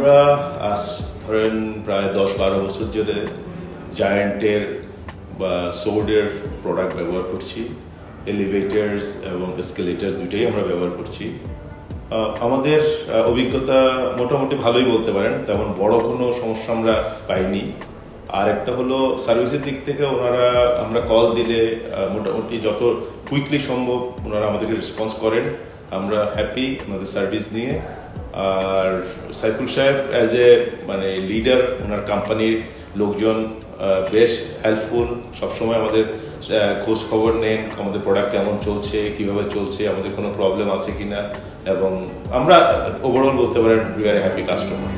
আমরা আজ ধরেন প্রায় 10-12 বছর ধরে জায়ান্টের বা সোর্ডের প্রোডাক্ট ব্যবহার করছি। এলিভেটার্স এবং এসকেলেটার্স দুটোই আমরা ব্যবহার করছি। আমাদের অভিজ্ঞতা মোটামুটি ভালোই বলতে পারেন, তেমন বড় কোনো সমস্যা আমরা পাইনি। আর একটা হলো সার্ভিসের দিক থেকে ওনারা আমরা কল দিলে মোটামুটি যত কুইকলি সম্ভব ওনারা আমাদেরকে রেসপন্স করেন। আমরা হ্যাপি ওনাদের সার্ভিস নিয়ে। আর সাইফুল সাহেব অ্যাজ এ লিডার, ওনার কোম্পানির লোকজন বেশ হেল্পফুল, সবসময় আমাদের খোঁজ খবর নেন, আমাদের প্রোডাক্ট কেমন চলছে, কিভাবে চলছে, আমাদের কোনো প্রবলেম আছে কিনা, এবং আমরা ওভারঅল বলতে পারেন উই আর হ্যাপি কাস্টমার।